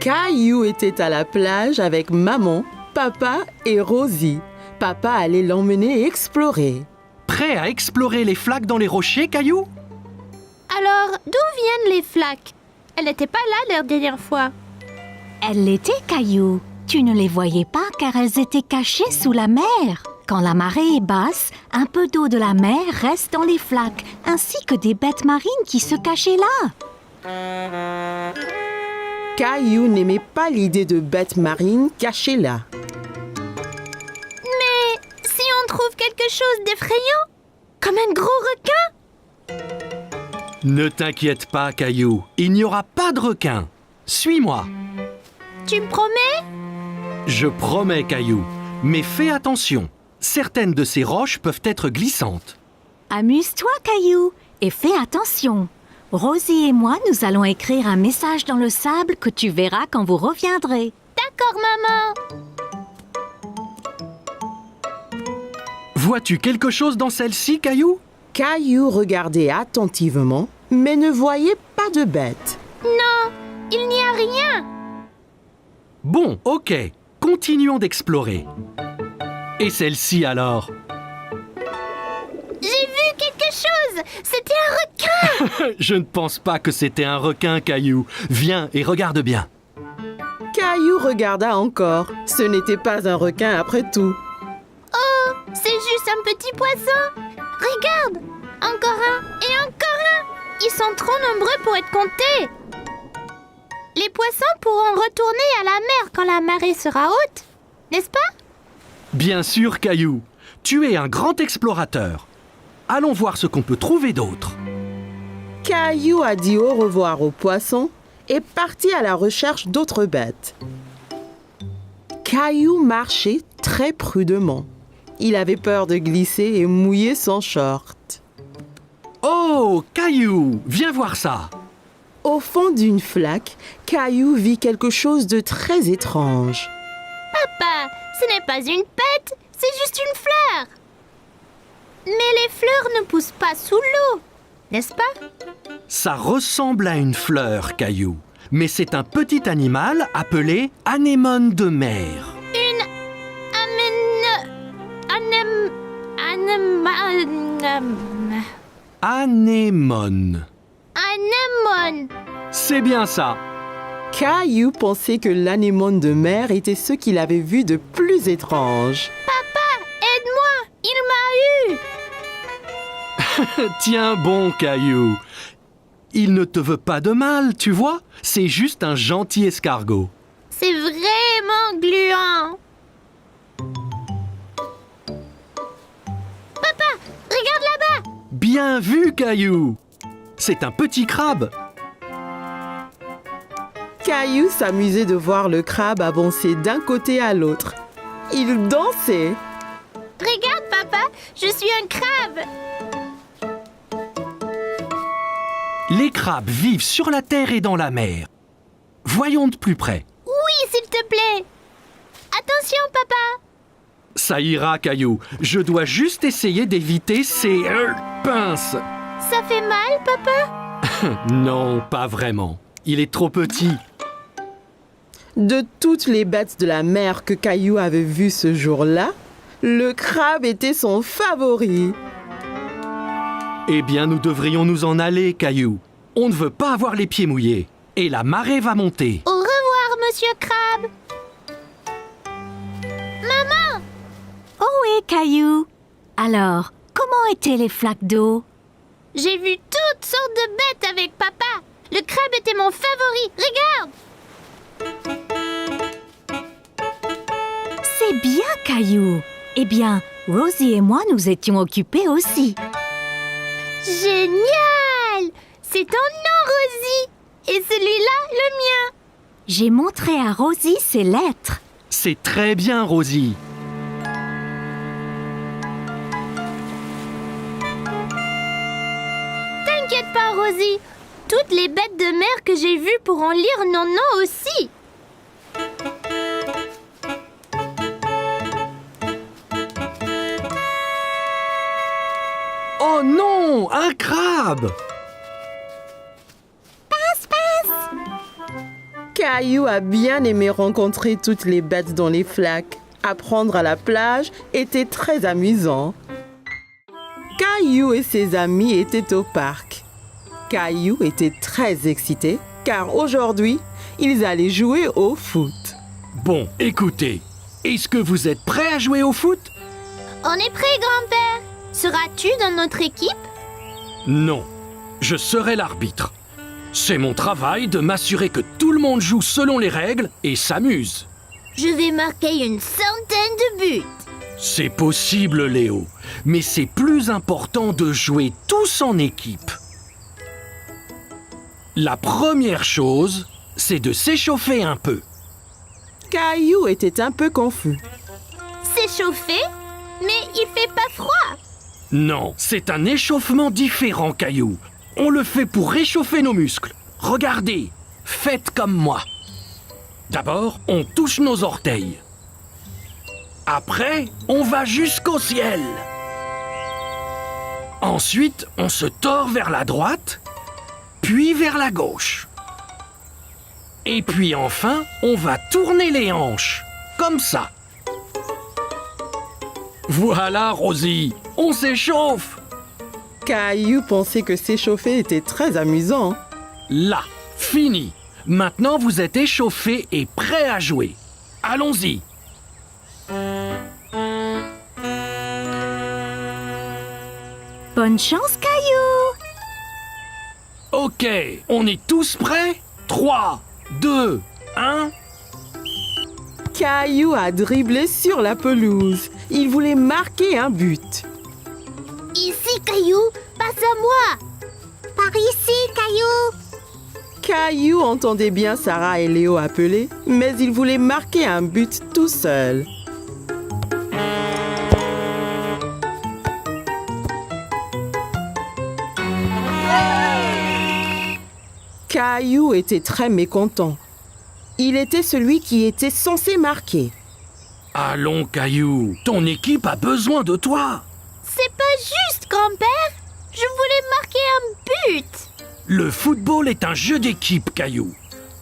Caillou était à la plage avec maman, papa et Rosie. Papa allait l'emmener explorer. Prêt à explorer les flaques dans les rochers, Caillou? Alors, d'où viennent les flaques? Elles n'étaient pas là la dernière fois. Elles l'étaient, Caillou. Tu ne les voyais pas car elles étaient cachées sous la mer. Quand la marée est basse, un peu d'eau de la mer reste dans les flaques, ainsi que des bêtes marines qui se cachaient là. Caillou n'aimait pas l'idée de bêtes marines cachées là. Mais si on trouve quelque chose d'effrayant, comme un gros requin? Ne t'inquiète pas, Caillou. Il n'y aura pas de requin. Suis-moi. Tu me promets? Je promets, Caillou. Mais fais attention. Certaines de ces roches peuvent être glissantes. Amuse-toi, Caillou, et fais attention. Rosie et moi, nous allons écrire un message dans le sable que tu verras quand vous reviendrez. D'accord, maman. Vois-tu quelque chose dans celle-ci, Caillou? Caillou regardait attentivement, mais ne voyait pas de bête. Non, il n'y a rien. Bon, ok. Continuons d'explorer. Et celle-ci alors? J'ai vu quelque chose. C'était un requin. Je ne pense pas que c'était un requin, Caillou. Viens et regarde bien. Caillou regarda encore. Ce n'était pas un requin après tout. Oh, c'est juste un petit poisson. Regarde, encore un et encore un. Ils sont trop nombreux pour être comptés. Les poissons pourront retourner à la mer quand la marée sera haute, n'est-ce pas? Bien sûr, Caillou. Tu es un grand explorateur. Allons voir ce qu'on peut trouver d'autre. Caillou a dit au revoir aux poissons et partit à la recherche d'autres bêtes. Caillou marchait très prudemment. Il avait peur de glisser et mouiller son short. Oh, Caillou, viens voir ça. Au fond d'une flaque, Caillou vit quelque chose de très étrange. Papa, ce n'est pas une pète, c'est juste une fleur. Mais les fleurs ne poussent pas sous l'eau, n'est-ce pas? Ça ressemble à une fleur, Caillou. Mais c'est un petit animal appelé anémone de mer. Une Anémone. anémone. C'est bien ça. Caillou pensait que l'anémone de mer était ce qu'il avait vu de plus étrange. Papa, aide-moi, il m'a eu. Tiens bon, Caillou. Il ne te veut pas de mal, tu vois. C'est juste un gentil escargot. C'est vraiment gluant. Papa, regarde là-bas. Bien vu, Caillou. C'est un petit crabe. Caillou s'amusait de voir le crabe avancer d'un côté à l'autre. Il dansait. Regarde, papa, je suis un crabe. Les crabes vivent sur la terre et dans la mer. Voyons de plus près. Oui, s'il te plaît. Attention, papa. Ça ira, Caillou. Je dois juste essayer d'éviter ces pinces. Ça fait mal, papa? Non, pas vraiment. Il est trop petit. De toutes les bêtes de la mer que Caillou avait vues ce jour-là, le crabe était son favori. Eh bien, nous devrions nous en aller, Caillou. On ne veut pas avoir les pieds mouillés. Et la marée va monter. Au revoir, monsieur Crabe. Maman! Oh oui, Caillou. Alors, comment étaient les flaques d'eau? J'ai vu toutes sortes de bêtes avec papa. Le crabe était mon favori. Regarde! C'est bien, Caillou. Eh bien, Rosie et moi, nous étions occupés aussi. Génial! C'est ton nom, Rosie. Et celui-là, le mien. J'ai montré à Rosie ses lettres. C'est très bien, Rosie. T'inquiète pas, Rosie. Toutes les bêtes de mer que j'ai vues pourront lire nos noms aussi. Oh non, un crabe! Caillou a bien aimé rencontrer toutes les bêtes dans les flaques. Apprendre à la plage était très amusant. Caillou et ses amis étaient au parc. Caillou était très excité car aujourd'hui, ils allaient jouer au foot. Bon, écoutez, est-ce que vous êtes prêts à jouer au foot? On est prêt, grand-père. Seras-tu dans notre équipe? Non, je serai l'arbitre. C'est mon travail de m'assurer que tout le monde joue selon les règles et s'amuse. Je vais marquer une centaine de buts. C'est possible, Léo, mais c'est plus important de jouer tous en équipe. La première chose, c'est de s'échauffer un peu. Caillou était un peu confus. S'échauffer? Mais il fait pas froid. Non, c'est un échauffement différent, Caillou. On le fait pour réchauffer nos muscles. Regardez, faites comme moi. D'abord, on touche nos orteils. Après, on va jusqu'au ciel. Ensuite, on se tord vers la droite, puis vers la gauche. Et puis enfin, on va tourner les hanches, comme ça. Voilà, Rosie, on s'échauffe. Caillou pensait que s'échauffer était très amusant. Là, fini. Maintenant, vous êtes échauffés et prêts à jouer. Allons-y. Bonne chance, Caillou! Ok, on est tous prêts? 3, 2, 1... Caillou a dribblé sur la pelouse. Il voulait marquer un but. Ici, Caillou, passe à moi. Par ici, Caillou. Caillou entendait bien Sarah et Léo appeler, mais il voulait marquer un but tout seul. Caillou était très mécontent. Il était celui qui était censé marquer. Allons, Caillou, ton équipe a besoin de toi. C'est pas juste, grand-père. Je voulais marquer un but. Le football est un jeu d'équipe, Caillou.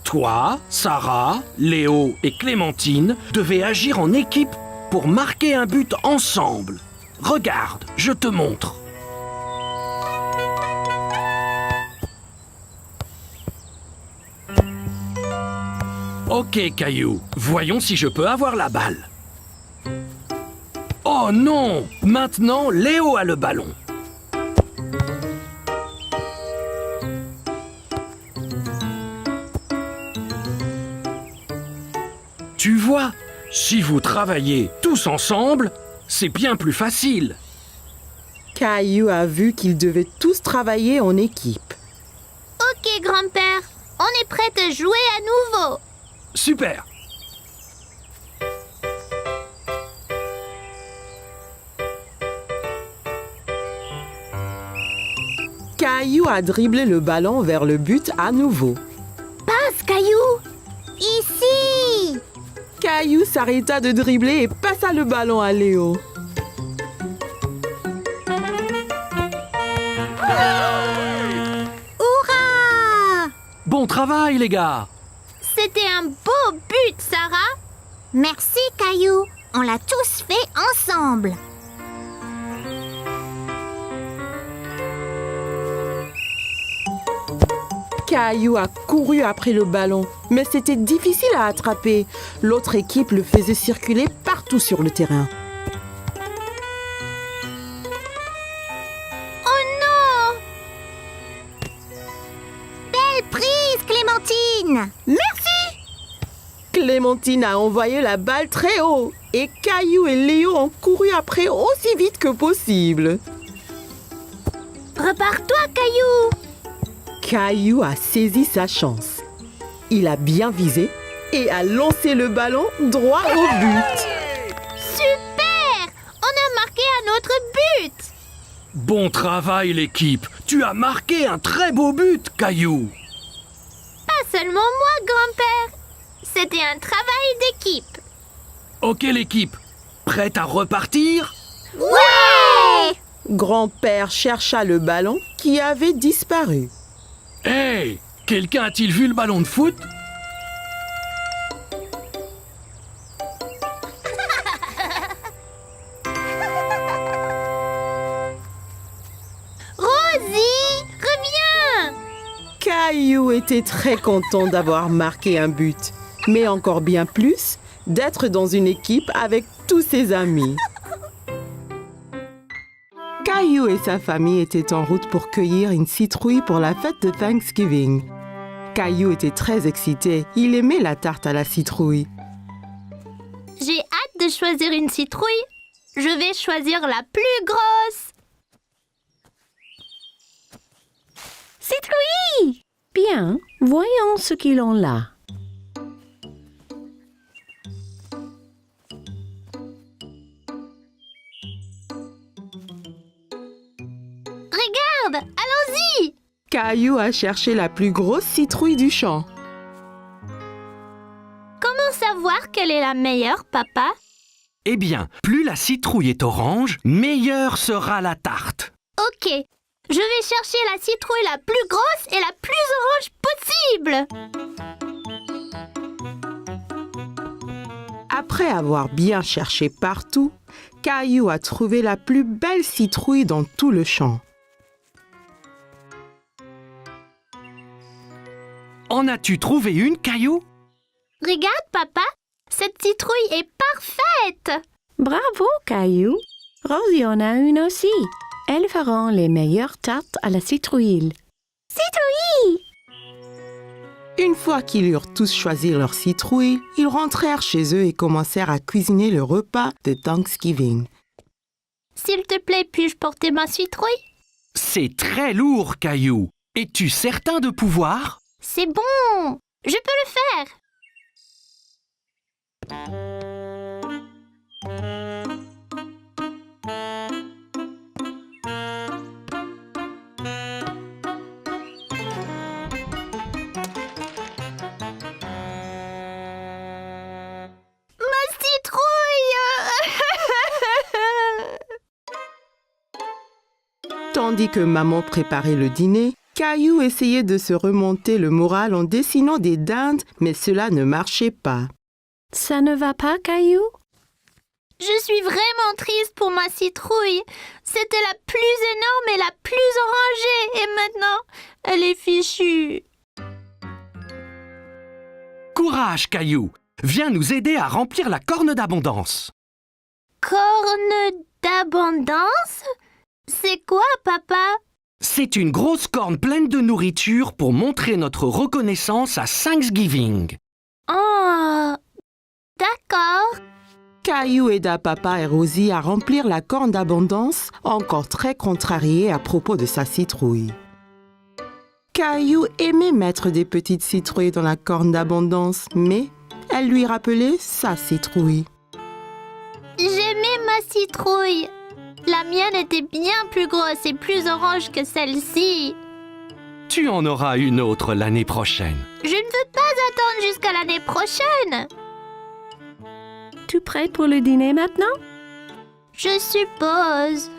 Toi, Sarah, Léo et Clémentine devez agir en équipe pour marquer un but ensemble. Regarde, je te montre. Ok, Caillou, voyons si je peux avoir la balle. Oh non! Maintenant, Léo a le ballon. Tu vois, si vous travaillez tous ensemble, c'est bien plus facile. Caillou a vu qu'ils devaient tous travailler en équipe. Ok, grand-père. On est prêt à jouer à nouveau. Super! Caillou a dribblé le ballon vers le but à nouveau. Passe, Caillou. Ici. Caillou s'arrêta de dribbler et passa le ballon à Léo. Hurrah! Bon travail, les gars! C'était un beau but, Sarah. Merci, Caillou. On l'a tous fait ensemble. Caillou a couru après le ballon, mais c'était difficile à attraper. L'autre équipe le faisait circuler partout sur le terrain. Oh non! Belle prise, Clémentine. Merci. Clémentine a envoyé la balle très haut et Caillou et Léo ont couru après aussi vite que possible. Prépare-toi, Caillou. Caillou a saisi sa chance. Il a bien visé et a lancé le ballon droit au but. Super! On a marqué un autre but. Bon travail, l'équipe! Tu as marqué un très beau but, Caillou! Pas seulement moi, grand-père. C'était un travail d'équipe. Ok, l'équipe, prête à repartir? Ouais! Grand-père chercha le ballon qui avait disparu. Hey! Quelqu'un a-t-il vu le ballon de foot? Caillou était très content d'avoir marqué un but, mais encore bien plus d'être dans une équipe avec tous ses amis. Caillou et sa famille étaient en route pour cueillir une citrouille pour la fête de Thanksgiving. Caillou était très excité, il aimait la tarte à la citrouille. J'ai hâte de choisir une citrouille. Je vais choisir la plus grosse. Citrouille! Bien, voyons ce qu'ils ont là. Regarde, allons-y. Caillou a cherché la plus grosse citrouille du champ. Comment savoir quelle est la meilleure, papa? Eh bien, plus la citrouille est orange, meilleure sera la tarte. Ok, je vais chercher la citrouille la plus grosse et la plus orange possible. Après avoir bien cherché partout, Caillou a trouvé la plus belle citrouille dans tout le champ. En as-tu trouvé une, Caillou? Regarde, papa, cette citrouille est parfaite. Bravo, Caillou. Rosie en a une aussi. Elles feront les meilleures tartes à la citrouille. Citrouille! Une fois qu'ils eurent tous choisi leur citrouille, ils rentrèrent chez eux et commencèrent à cuisiner le repas de Thanksgiving. S'il te plaît, puis-je porter ma citrouille? C'est très lourd, Caillou. Es-tu certain de pouvoir? C'est bon, je peux le faire. Tandis que maman préparait le dîner, Caillou essayait de se remonter le moral en dessinant des dindes, mais cela ne marchait pas. Ça ne va pas, Caillou? Je suis vraiment triste pour ma citrouille. C'était la plus énorme et la plus orangée. Et maintenant, elle est fichue. Courage, Caillou. Viens nous aider à remplir la corne d'abondance. Corne d'abondance? C'est quoi, papa? C'est une grosse corne pleine de nourriture pour montrer notre reconnaissance à Thanksgiving. Oh, d'accord. Caillou aida papa et Rosie à remplir la corne d'abondance, encore très contrarié à propos de sa citrouille. Caillou aimait mettre des petites citrouilles dans la corne d'abondance, mais elle lui rappelait sa citrouille. J'aimais ma citrouille. La mienne était bien plus grosse et plus orange que celle-ci. Tu en auras une autre l'année prochaine. Je ne veux pas attendre jusqu'à l'année prochaine. Tu prêt pour le dîner maintenant? Je suppose.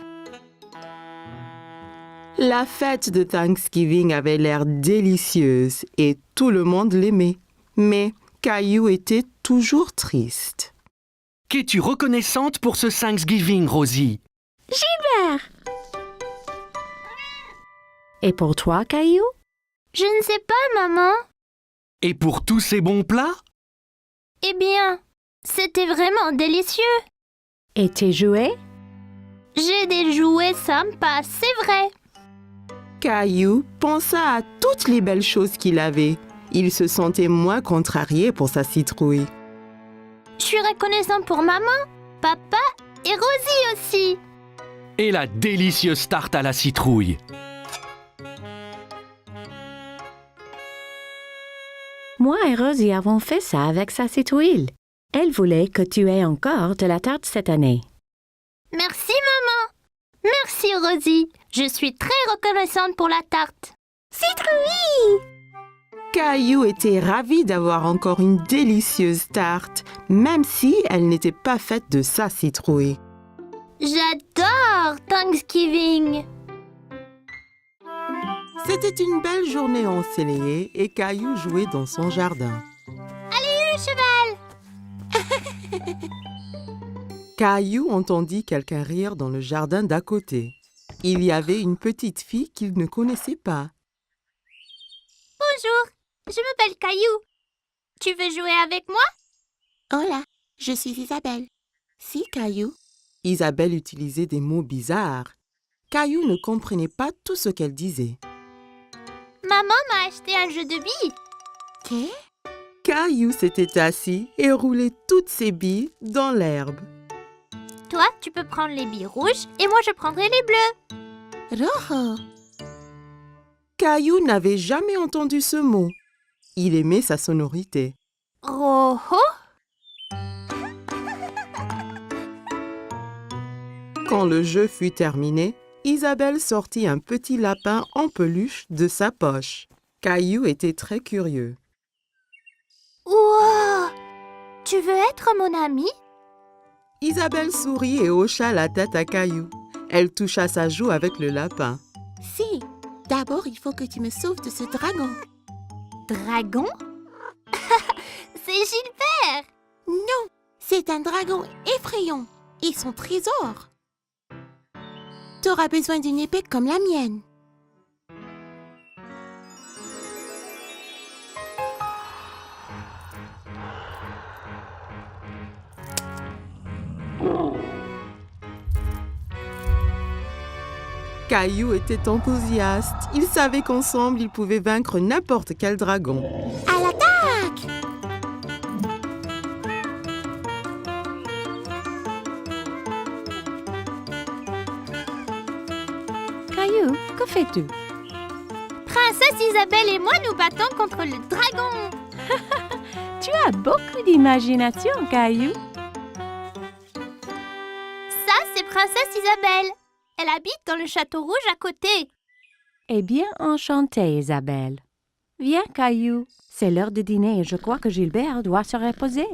La fête de Thanksgiving avait l'air délicieuse et tout le monde l'aimait. Mais Caillou était toujours triste. Qu'es-tu reconnaissante pour ce Thanksgiving, Rosie? Gilbert! Et pour toi, Caillou? Je ne sais pas, maman. Et pour tous ces bons plats? Eh bien, c'était vraiment délicieux. Et tes jouets? J'ai des jouets sympas, c'est vrai. Caillou pensa à toutes les belles choses qu'il avait. Il se sentait moins contrarié pour sa citrouille. Je suis reconnaissant pour maman, papa et Rosie aussi. Et la délicieuse tarte à la citrouille. Moi et Rosie avons fait ça avec sa citrouille. Elle voulait que tu aies encore de la tarte cette année. Merci, maman. Merci, Rosie. Je suis très reconnaissante pour la tarte. Citrouille! Caillou était ravi d'avoir encore une délicieuse tarte, même si elle n'était pas faite de sa citrouille. J'adore Thanksgiving. C'était une belle journée ensoleillée et Caillou jouait dans son jardin. Allez, cheval! Caillou entendit quelqu'un rire dans le jardin d'à côté. Il y avait une petite fille qu'il ne connaissait pas. Oh Bonjour, je m'appelle Caillou. Tu veux jouer avec moi? Hola, je suis Isabelle. Si, Caillou. Isabelle utilisait des mots bizarres. Caillou ne comprenait pas tout ce qu'elle disait. Maman m'a acheté un jeu de billes. Qu'est? Caillou s'était assis et roulait toutes ses billes dans l'herbe. Toi, tu peux prendre les billes rouges et moi je prendrai les bleues. Rojo. Caillou n'avait jamais entendu ce mot. Il aimait sa sonorité. Rojo? Quand le jeu fut terminé, Isabelle sortit un petit lapin en peluche de sa poche. Caillou était très curieux. Wow! Tu veux être mon ami? Isabelle sourit et hocha la tête à Caillou. Elle toucha sa joue avec le lapin. Si, d'abord il faut que tu me sauves de ce dragon. Dragon? C'est Gilbert! Non, c'est un dragon effrayant et son trésor. T'auras besoin d'une épée comme la mienne. Caillou était enthousiaste. Il savait qu'ensemble, ils pouvaient vaincre n'importe quel dragon. À l'attaque! Caillou, que fais-tu? Princesse Isabelle et moi nous battons contre le dragon. Tu as beaucoup d'imagination, Caillou. Ça, c'est Princesse Isabelle. Elle habite dans le château rouge à côté. Eh bien, enchantée, Isabelle. Viens, Caillou. C'est l'heure de dîner et je crois que Gilbert doit se reposer.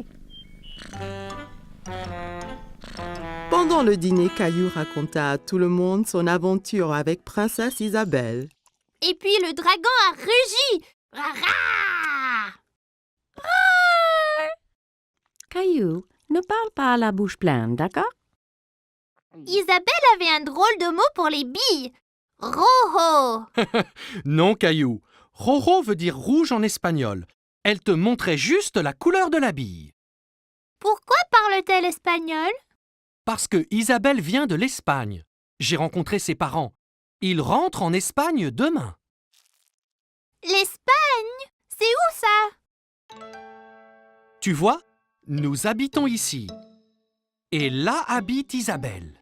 Pendant le dîner, Caillou raconta à tout le monde son aventure avec Princesse Isabelle. Et puis le dragon a rugi. Rara! Caillou, ne parle pas à la bouche pleine, d'accord? Isabelle avait un drôle de mot pour les billes. Rojo. Non, Caillou. Rojo veut dire rouge en espagnol. Elle te montrait juste la couleur de la bille. Pourquoi parle-t-elle espagnol? Parce que Isabelle vient de l'Espagne. J'ai rencontré ses parents. Ils rentrent en Espagne demain. L'Espagne? C'est où ça? Tu vois, nous habitons ici. Et là habite Isabelle.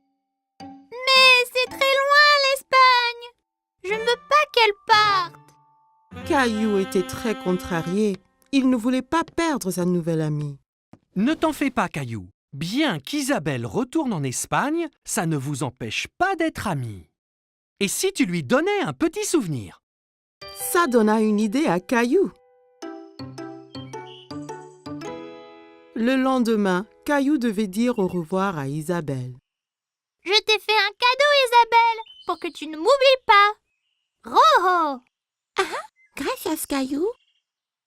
Mais c'est très loin l'Espagne. Je ne veux pas qu'elle parte. Caillou était très contrarié. Il ne voulait pas perdre sa nouvelle amie. Ne t'en fais pas, Caillou. Bien qu'Isabelle retourne en Espagne, ça ne vous empêche pas d'être amis. Et si tu lui donnais un petit souvenir? Ça donna une idée à Caillou. Le lendemain, Caillou devait dire au revoir à Isabelle. Je t'ai fait un cadeau, Isabelle, pour que tu ne m'oublies pas. Rojo. Gracias, Caillou.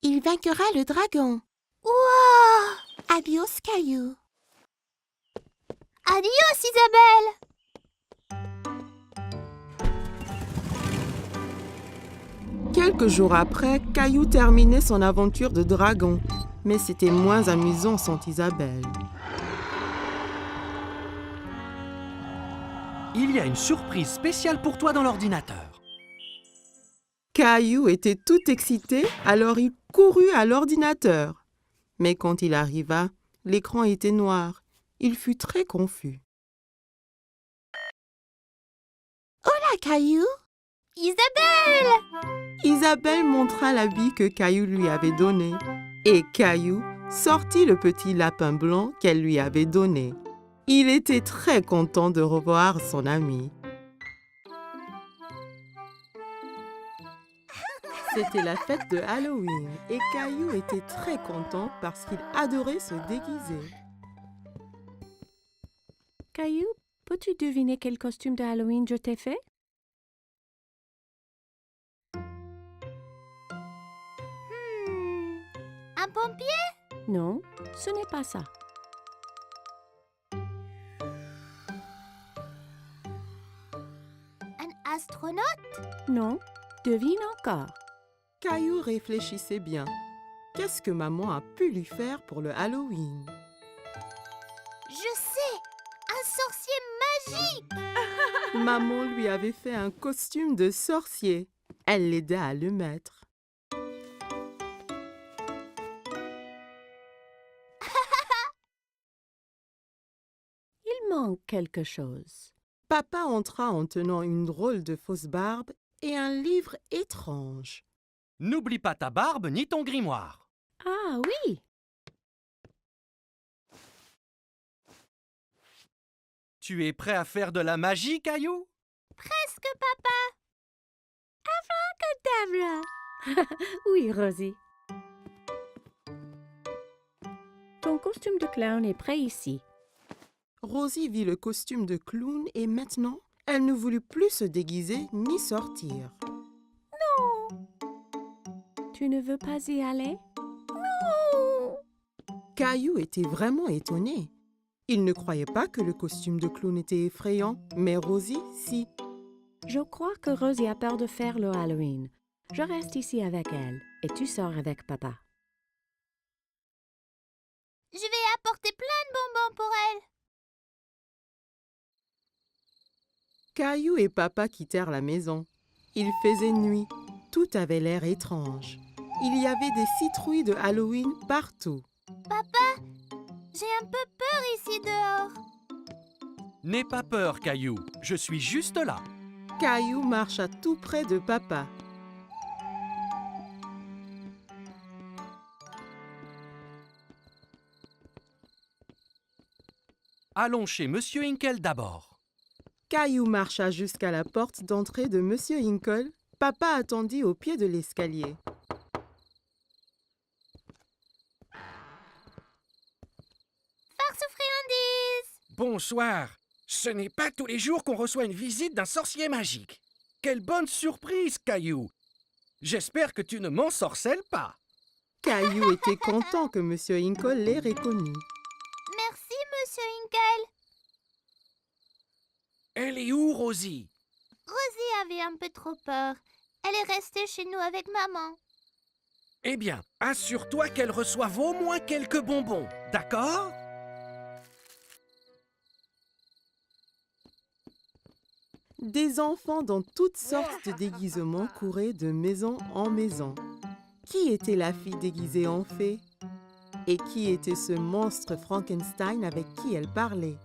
Il vaincra le dragon. Wow. Adios, Caillou. Adios, Isabelle. Quelques jours après, Caillou terminait son aventure de dragon. Mais c'était moins amusant sans Isabelle. Il y a une surprise spéciale pour toi dans l'ordinateur. Caillou était tout excité, alors il courut à l'ordinateur. Mais quand il arriva, l'écran était noir. Il fut très confus. Hola, Caillou. Isabelle. Isabelle montra la bille que Caillou lui avait donnée. Et Caillou sortit le petit lapin blanc qu'elle lui avait donné. Il était très content de revoir son ami. C'était la fête de Halloween et Caillou était très content parce qu'il adorait se déguiser. Caillou, peux-tu deviner quel costume de Halloween je t'ai fait? Un pompier? Non, ce n'est pas ça. Un astronaute? Non, devine encore. Caillou réfléchissait bien. Qu'est-ce que maman a pu lui faire pour le Halloween? Je sais, un sorcier magique. Maman lui avait fait un costume de sorcier. Elle l'aida à le mettre. Il manque quelque chose. Papa entra en tenant une drôle de fausse barbe et un livre étrange. N'oublie pas ta barbe ni ton grimoire. Ah oui, Tu es prêt à faire de la magie, Caillou? Presque, papa. Tabla. Oui, Rosie. Ton costume de clown est prêt ici. Rosie vit le costume de clown et maintenant, elle ne voulut plus se déguiser ni sortir. Tu ne veux pas y aller? Caillou était vraiment étonné. Il ne croyait pas que le costume de clown était effrayant, mais Rosie, si. Je crois que Rosie a peur de faire le Halloween. Je reste ici avec elle et tu sors avec papa. Je vais apporter plein de bonbons pour elle. Caillou et papa quittèrent la maison. Il faisait nuit. Tout avait l'air étrange. Il y avait des citrouilles de Halloween partout. Papa, j'ai un peu peur ici dehors. N'aie pas peur, Caillou. Je suis juste là. Caillou marcha tout près de papa. Allons chez Monsieur Hinkle d'abord. Caillou marcha jusqu'à la porte d'entrée de Monsieur Hinkle. Papa attendit au pied de l'escalier. Farce aux friandises. Bonsoir. Ce n'est pas tous les jours qu'on reçoit une visite d'un sorcier magique. Quelle bonne surprise, Caillou. J'espère que tu ne m'ensorcelles pas. Caillou était content que Monsieur Hinkle l'ait reconnu. Merci, Monsieur Hinkle. Elle est où, Rosie? Rosie avait un peu trop peur. Elle est restée chez nous avec maman. Eh bien, assure-toi qu'elle reçoive au moins quelques bonbons, d'accord? Des enfants dans toutes sortes de déguisements couraient de maison en maison. Qui était la fille déguisée en fée? Et qui était ce monstre Frankenstein avec qui elle parlait?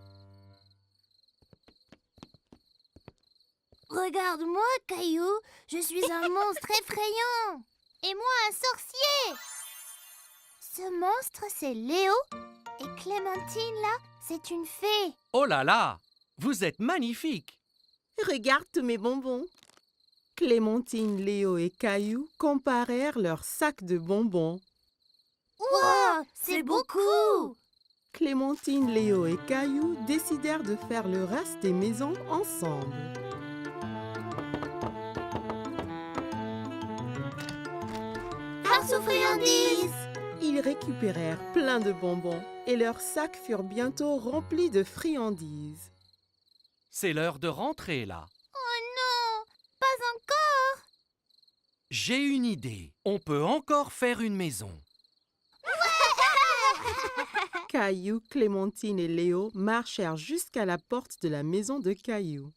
Regarde-moi, Caillou. Je suis un monstre effrayant. Et moi, un sorcier. Ce monstre, c'est Léo. Et Clémentine, là, c'est une fée. Oh là là! Vous êtes magnifiques! Regarde tous mes bonbons. Clémentine, Léo et Caillou comparèrent leurs sacs de bonbons. Wow, c'est beaucoup. Clémentine, Léo et Caillou décidèrent de faire le reste des maisons ensemble. Farce aux friandises. Ils récupérèrent plein de bonbons et leurs sacs furent bientôt remplis de friandises. C'est l'heure de rentrer, là. Oh non, pas encore. J'ai une idée. On peut encore faire une maison. Caillou, Clémentine et Léo marchèrent jusqu'à la porte de la maison de Caillou.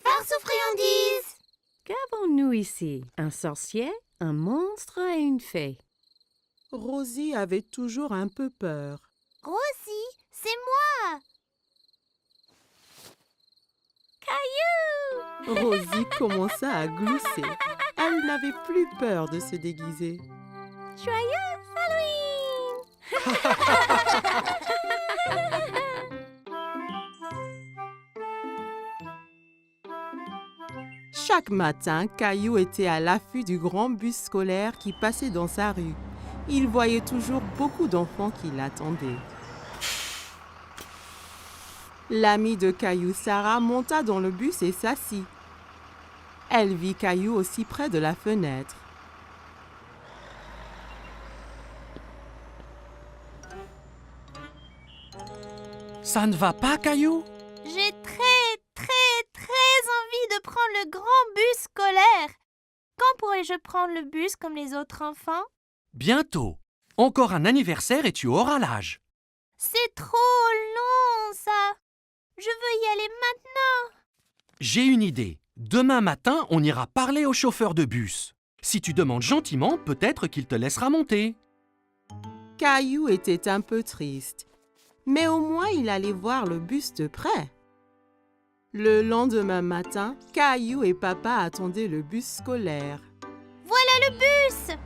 Farce aux friandises. Qu'avons-nous ici? Un sorcier, un monstre et une fée. Rosie avait toujours un peu peur. Rosie, c'est moi. Caillou. Rosie commença à glousser. Elle n'avait plus peur de se déguiser. Joyeux Halloween. Chaque matin, Caillou était à l'affût du grand bus scolaire qui passait dans sa rue. Il voyait toujours beaucoup d'enfants qui l'attendaient. L'amie de Caillou, Sarah, monta dans le bus et s'assit. Elle vit Caillou aussi près de la fenêtre. Ça ne va pas, Caillou? J'ai très envie de prendre le grand bus pourrais-je prendre le bus comme les autres enfants? Bientôt. Encore un anniversaire et tu auras l'âge. C'est trop long, ça. Je veux y aller maintenant. J'ai une idée. Demain matin, on ira parler au chauffeur de bus. Si tu demandes gentiment, peut-être qu'il te laissera monter. Caillou était un peu triste, mais au moins il allait voir le bus de près. Le lendemain matin, Caillou et papa attendaient le bus scolaire. Voilà le bus.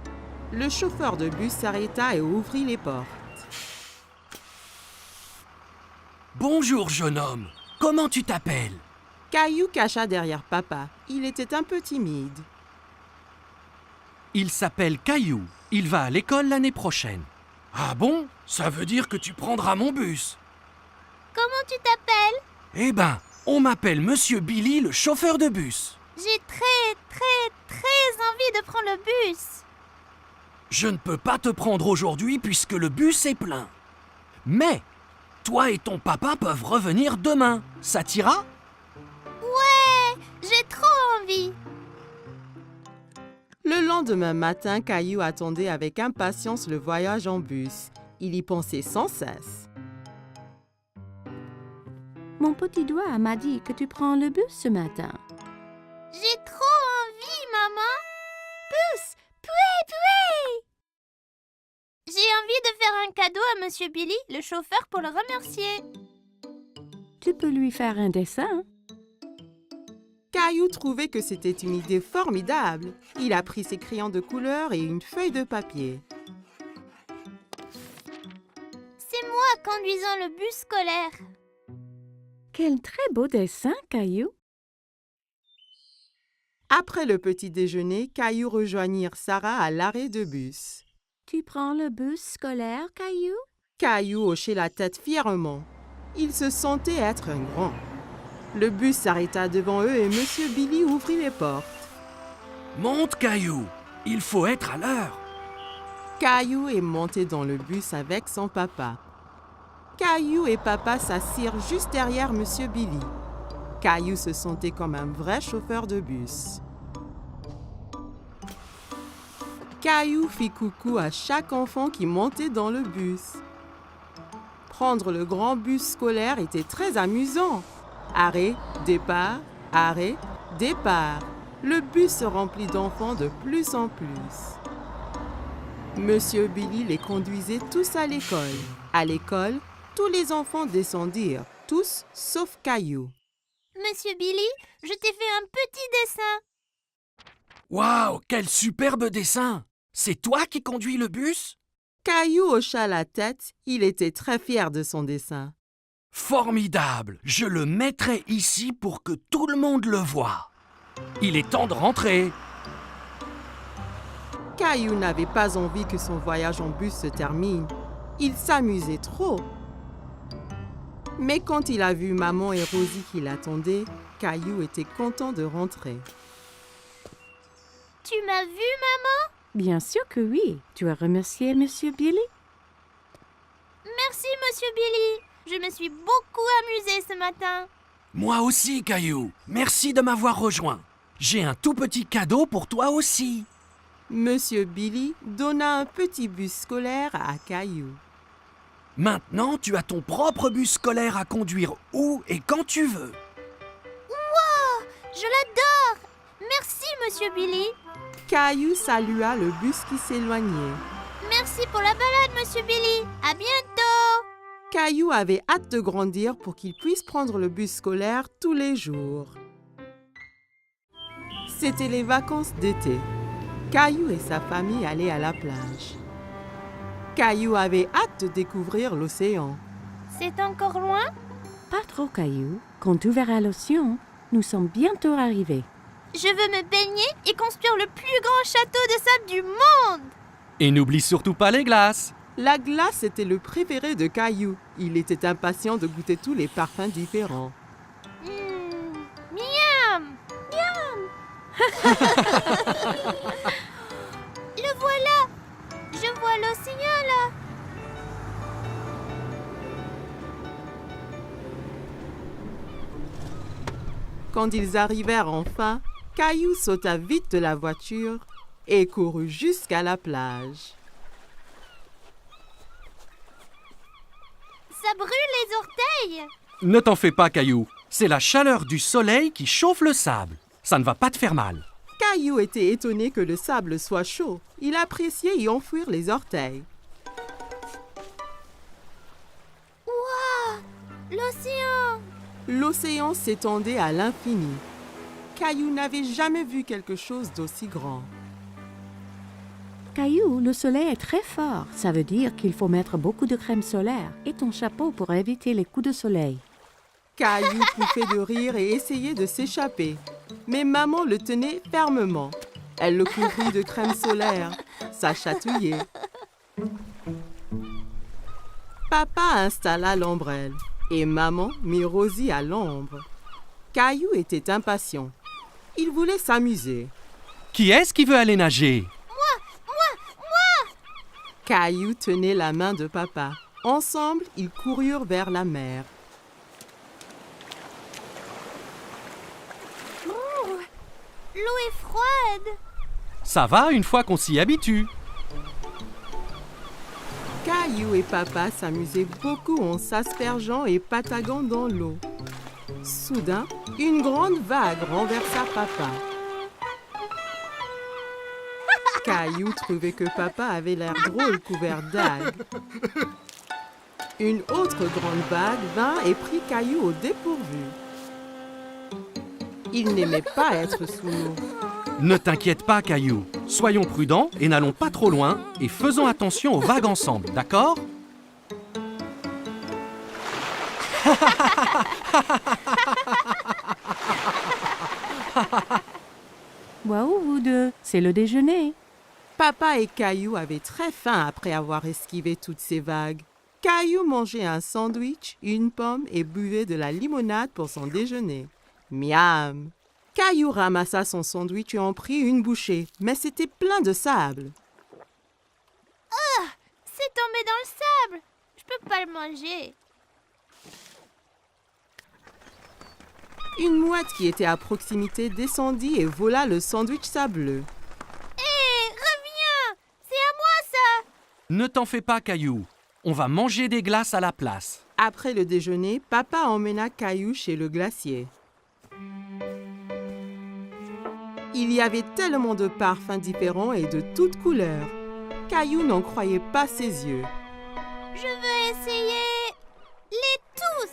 Le chauffeur de bus s'arrêta et ouvrit les portes. Bonjour, jeune homme. Comment tu t'appelles? Caillou cacha derrière papa. Il était un peu timide. Il s'appelle Caillou. Il va à l'école l'année prochaine. Ah bon? Ça veut dire que tu prendras mon bus. Comment tu t'appelles? Eh ben, on m'appelle Monsieur Billy, le chauffeur de bus. J'ai très envie de prendre le bus. Je ne peux pas te prendre aujourd'hui puisque le bus est plein. Mais, toi et ton papa peuvent revenir demain. Ça t'ira? Ouais, j'ai trop envie. Le lendemain matin, Caillou attendait avec impatience le voyage en bus. Il y pensait sans cesse. Mon petit doigt m'a dit que tu prends le bus ce matin. J'ai trop envie, maman. Bus, pouet. J'ai envie de faire un cadeau à Monsieur Billy, le chauffeur, pour le remercier. Tu peux lui faire un dessin. Caillou trouvait que c'était une idée formidable. Il a pris ses crayons de couleur et une feuille de papier. C'est moi conduisant le bus scolaire. Quel très beau dessin, Caillou. Après le petit déjeuner, Caillou rejoignit Sarah à l'arrêt de bus. Tu prends le bus scolaire, Caillou? Caillou hochait la tête fièrement. Il se sentait être un grand. Le bus s'arrêta devant eux et Monsieur Billy ouvrit les portes. Monte, Caillou. Il faut être à l'heure. Caillou est monté dans le bus avec son papa. Caillou et papa s'assirent juste derrière Monsieur Billy. Caillou se sentait comme un vrai chauffeur de bus. Caillou fit coucou à chaque enfant qui montait dans le bus. Prendre le grand bus scolaire était très amusant. Arrêt, départ, arrêt, départ. Le bus se remplit d'enfants de plus en plus. Monsieur Billy les conduisait tous à l'école. À l'école, tous les enfants descendirent, tous sauf Caillou. Monsieur Billy, je t'ai fait un petit dessin. Waouh, quel superbe dessin! C'est toi qui conduis le bus? Caillou hocha la tête, il était très fier de son dessin. Formidable! Je le mettrai ici pour que tout le monde le voie. Il est temps de rentrer. Caillou n'avait pas envie que son voyage en bus se termine. Il s'amusait trop. Mais quand il a vu maman et Rosie qui l'attendaient, Caillou était content de rentrer. Tu m'as vu, maman? Bien sûr que oui. Tu as remercié Monsieur Billy? Merci, Monsieur Billy. Je me suis beaucoup amusée ce matin. Moi aussi, Caillou. Merci de m'avoir rejoint. J'ai un tout petit cadeau pour toi aussi. Monsieur Billy donna un petit bus scolaire à Caillou. Maintenant, tu as ton propre bus scolaire à conduire où et quand tu veux. Wow, je l'adore. Merci, Monsieur Billy. Caillou salua le bus qui s'éloignait. Merci pour la balade, Monsieur Billy. À bientôt. Caillou avait hâte de grandir pour qu'il puisse prendre le bus scolaire tous les jours. C'était les vacances d'été. Caillou et sa famille allaient à la plage. Caillou avait hâte de découvrir l'océan. C'est encore loin? Pas trop, Caillou. Quand tu verras l'océan, nous sommes bientôt arrivés. Je veux me baigner et construire le plus grand château de sable du monde. Et n'oublie surtout pas les glaces. La glace était le préféré de Caillou. Il était impatient de goûter tous les parfums différents. Miam! Miam! Le voilà! Je vois l'océan là! Quand ils arrivèrent enfin, Caillou sauta vite de la voiture et courut jusqu'à la plage. Ça brûle les orteils. Ne t'en fais pas, Caillou. C'est la chaleur du soleil qui chauffe le sable. Ça ne va pas te faire mal. Caillou était étonné que le sable soit chaud. Il appréciait y enfouir les orteils. Waouh! L'océan! L'océan s'étendait à l'infini. Caillou n'avait jamais vu quelque chose d'aussi grand. Caillou, le soleil est très fort. Ça veut dire qu'il faut mettre beaucoup de crème solaire et ton chapeau pour éviter les coups de soleil. Caillou pouffait de rire et essayait de s'échapper. Mais maman le tenait fermement. Elle le couvrit de crème solaire. Ça chatouillait. Papa installa l'ombrelle et maman mit Rosie à l'ombre. Caillou était impatient. Il voulait s'amuser. Qui est-ce qui veut aller nager? Caillou tenait la main de papa. Ensemble, ils coururent vers la mer. L'eau est froide. Ça va une fois qu'on s'y habitue. Caillou et papa s'amusaient beaucoup en s'aspergeant et pataguant dans l'eau. Soudain, une grande vague renversa papa. Caillou trouvait que papa avait l'air drôle couvert d'algues. Une autre grande vague vint et prit Caillou au dépourvu. Il n'aimait pas être sous l'eau. Ne t'inquiète pas, Caillou. Soyons prudents et n'allons pas trop loin et faisons attention aux vagues ensemble, d'accord? Waouh, vous deux, c'est le déjeuner. Papa et Caillou avaient très faim après avoir esquivé toutes ces vagues. Caillou mangeait un sandwich, une pomme et buvait de la limonade pour son déjeuner. Miam! Caillou ramassa son sandwich et en prit une bouchée, mais c'était plein de sable. C'est tombé dans le sable. Je peux pas le manger. Une mouette qui était à proximité descendit et vola le sandwich sableux. Hé, reviens! C'est à moi ça! Ne t'en fais pas, Caillou. On va manger des glaces à la place. Après le déjeuner, papa emmena Caillou chez le glacier. Il y avait tellement de parfums différents et de toutes couleurs. Caillou n'en croyait pas ses yeux. Je veux essayer les tous.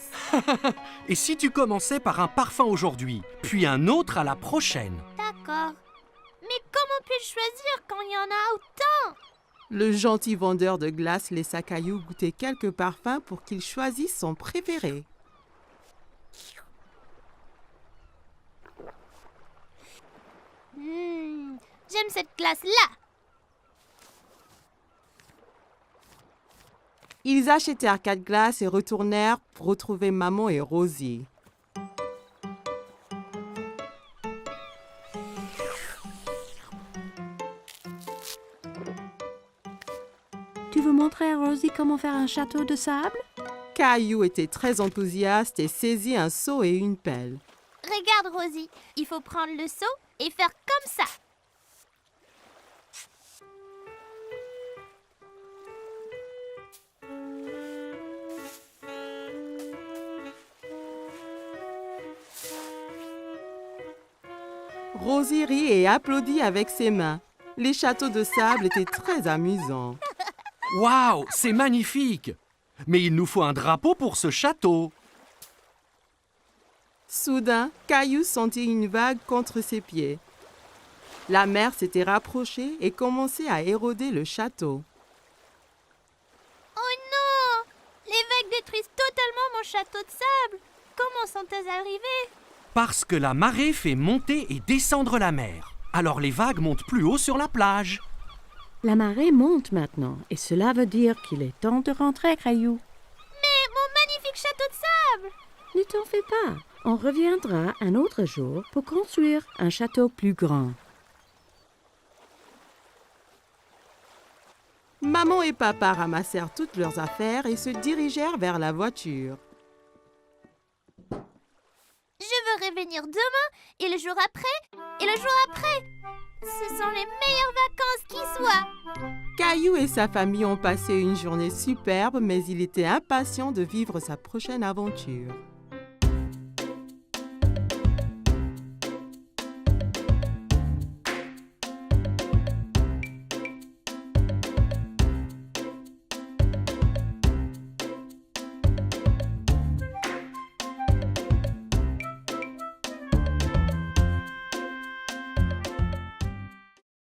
Et si tu commençais par un parfum aujourd'hui, puis un autre à la prochaine? D'accord. Mais comment puis-je choisir quand il y en a autant? Le gentil vendeur de glace laissa Caillou goûter quelques parfums pour qu'il choisisse son préféré. J'aime cette glace-là. Ils achetèrent 4 glaces et retournèrent pour retrouver maman et Rosie. Tu veux montrer à Rosie comment faire un château de sable? Caillou était très enthousiaste et saisit un seau et une pelle. Regarde, Rosie. Il faut prendre le seau et faire comme ça. Rosie rit et applaudit avec ses mains. Les châteaux de sable étaient très amusants. Waouh, c'est magnifique! Mais il nous faut un drapeau pour ce château. Soudain, Caillou sentit une vague contre ses pieds. La mer s'était rapprochée et commençait à éroder le château. Oh non! Les vagues détruisent totalement mon château de sable. Comment sont-elles arrivées? Parce que la marée fait monter et descendre la mer. Alors les vagues montent plus haut sur la plage. La marée monte maintenant et cela veut dire qu'il est temps de rentrer, Caillou. Mais mon magnifique château de sable! Ne t'en fais pas. On reviendra un autre jour pour construire un château plus grand. Maman et papa ramassèrent toutes leurs affaires et se dirigèrent vers la voiture. Je veux revenir demain, et le jour après, et le jour après. Ce sont les meilleures vacances qui soient. Caillou et sa famille ont passé une journée superbe, mais il était impatient de vivre sa prochaine aventure.